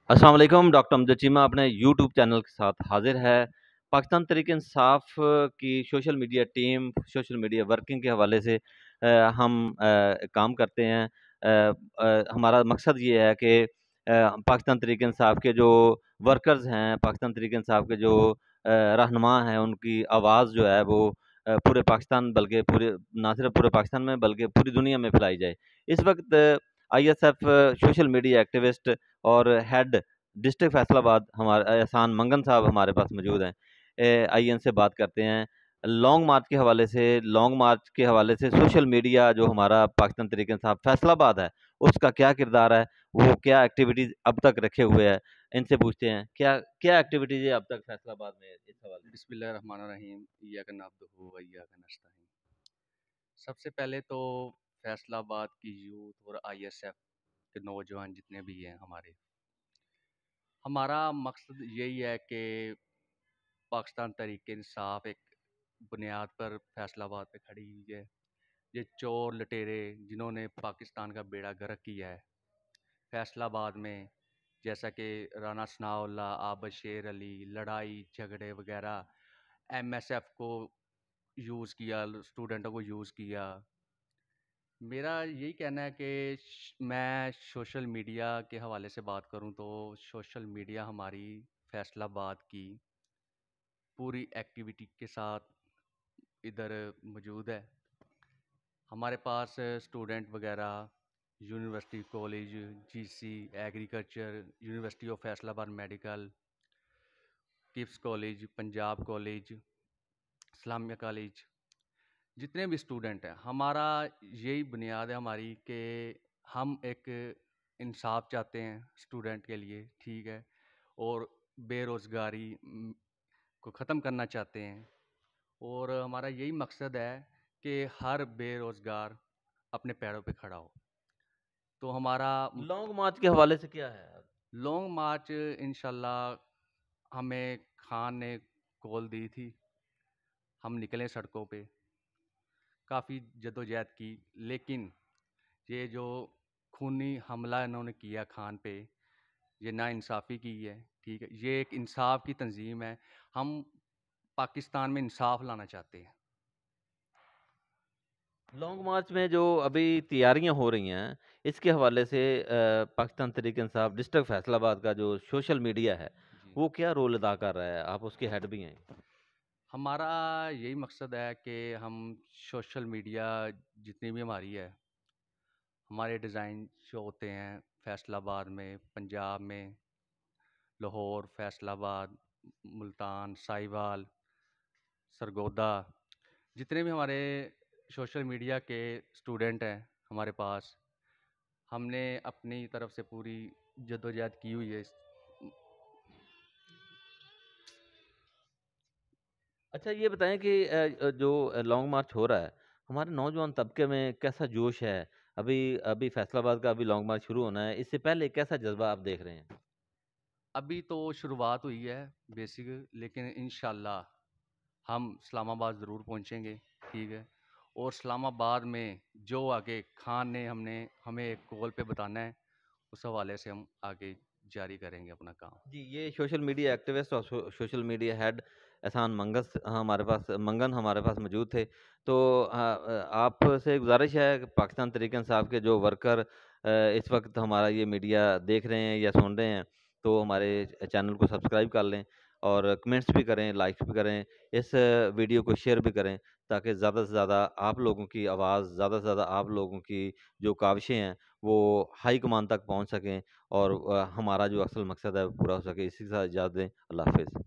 السلام علیکم، ڈاکٹر امجد چیمہ اپنے یوٹیوب چینل کے ساتھ حاضر ہے۔ پاکستان تحریک انصاف کی social media team, social media working کے حوالے سے ہم کام کرتے ہیں۔ ہمارا مقصد یہ ہے کہ پاکستان تحریک انصاف کے جو ورکرز ہیں، پاکستان تحریک انصاف کے جو رہنما ہیں، ان کی آواز جو ہے وہ پورے پاکستان بلکہ پورے نہ صرف پورے پاکستان میں بلکہ پوری دنیا میں پھیلائی جائے۔ اس وقت I S F social media activist اور ہیڈ ڈسٹرکٹ فیصل آباد ہمارے احسان منگن صاحب ہمارے پاس موجود ہیں۔ آئی این سے بات کرتے ہیں لانگ مارچ کے حوالے سے۔ لانگ مارچ کے حوالے سے سوشل میڈیا جو ہمارا پاکستان تحریک انصاف فیصل آباد ہے، اس کا کیا کردار ہے، وہ کیا ایکٹیویٹیز اب تک رکھے ہوئے ہے، ان سے پوچھتے ہیں کیا ایکٹیویٹیز ہے اب تک فیصل آباد میں اس حوالے سے۔ بسم اللہ الرحمن الرحیم، ایاک نعبد و ایاک نستعین۔ سب سے پہلے تو فیصل آباد کی یوتھ اور آئی ایس ایف کے نوجوان جتنے بھی ہیں ہمارا مقصد یہی ہے کہ پاکستان تحریک انصاف ایک بنیاد پر فیصل آباد پہ کھڑی ہوئی ہے۔ یہ چور لٹیرے جنہوں نے پاکستان کا بیڑا غرق کیا ہے فیصل آباد میں، جیسا کہ رانا ثناء اللہ، عابد شیر علی، لڑائی جھگڑے وغیرہ، ایم ایس ایف کو یوز کیا، اسٹوڈنٹوں کو یوز کیا۔ میرا یہی کہنا ہے کہ میں سوشل میڈیا کے حوالے سے بات کروں تو سوشل میڈیا ہماری فیصل آباد کی پوری ایکٹیویٹی کے ساتھ ادھر موجود ہے۔ ہمارے پاس اسٹوڈنٹ وغیرہ university, college, G C, agriculture, university of Faisalabad medical, KIPS college, Punjab college, Islamia college, جتنے بھی اسٹوڈنٹ ہیں، ہمارا یہی بنیاد ہے ہماری کہ ہم ایک انصاف چاہتے ہیں اسٹوڈنٹ کے لیے، ٹھیک ہے، اور بے روزگاری کو ختم کرنا چاہتے ہیں، اور ہمارا یہی مقصد ہے کہ ہر بے روزگار اپنے پیروں پہ کھڑا ہو۔ تو ہمارا لانگ مارچ کے حوالے سے کیا ہے؟ لانگ مارچ انشاءاللہ ہمیں خان نے کال دی تھی، ہم نکلے سڑکوں پہ، کافی جدوجہد کی، لیکن یہ جو خونی حملہ انہوں نے کیا خان پہ، یہ نا انصافی کی ہے، ٹھیک ہے، یہ ایک انصاف کی تنظیم ہے۔ ہم پاکستان میں انصاف لانا چاہتے ہیں۔ لانگ مارچ میں جو ابھی تیاریاں ہو رہی ہیں، اس کے حوالے سے پاکستان تحریک انصاف ڈسٹرکٹ فیصل آباد کا جو سوشل میڈیا ہے جی، وہ کیا رول ادا کر رہا ہے؟ آپ اس کے ہیڈ بھی ہیں۔ ہمارا یہی مقصد ہے کہ ہم سوشل میڈیا جتنی بھی ہماری ہے، ہمارے ڈیزائن جو ہوتے ہیں فیصل آباد میں، پنجاب میں، لاہور، فیصل آباد، ملتان، ساہیوال، سرگودا، جتنے بھی ہمارے سوشل میڈیا کے اسٹوڈنٹ ہیں ہمارے پاس، ہم نے اپنی طرف سے پوری جدوجہد کی ہوئی ہے۔ اچھا یہ بتائیں کہ جو لانگ مارچ ہو رہا ہے ہمارے نوجوان طبقے میں کیسا جوش ہے؟ ابھی فیصل آباد کا ابھی لانگ مارچ شروع ہونا ہے، اس سے پہلے کیسا جذبہ آپ دیکھ رہے ہیں؟ ابھی تو شروعات ہوئی ہے بیسک، لیکن انشاءاللہ ہم اسلام آباد ضرور پہنچیں گے، ٹھیک ہے، اور اسلام آباد میں جو آگے خان نے ہمیں ایک کال پہ بتانا ہے، اس حوالے سے ہم آگے جاری کریں گے اپنا کام۔ جی، یہ سوشل میڈیا ایکٹیوسٹ اور سوشل میڈیا ہیڈ احسان منگن ہمارے پاس موجود تھے۔ تو آپ سے گزارش ہے کہ پاکستان تحریک انصاف کے جو ورکر اس وقت ہمارا یہ میڈیا دیکھ رہے ہیں یا سن رہے ہیں تو ہمارے چینل کو سبسکرائب کر لیں اور کمنٹس بھی کریں، لائکس بھی کریں، اس ویڈیو کو شیئر بھی کریں تاکہ زیادہ سے زیادہ آپ لوگوں کی آواز، زیادہ سے زیادہ آپ لوگوں کی جو کاوشیں ہیں وہ ہائی کمان تک پہنچ سکیں اور ہمارا جو اصل مقصد ہے وہ پورا ہو سکے۔ اسی کے ساتھ اجازت دیں، اللہ حافظ۔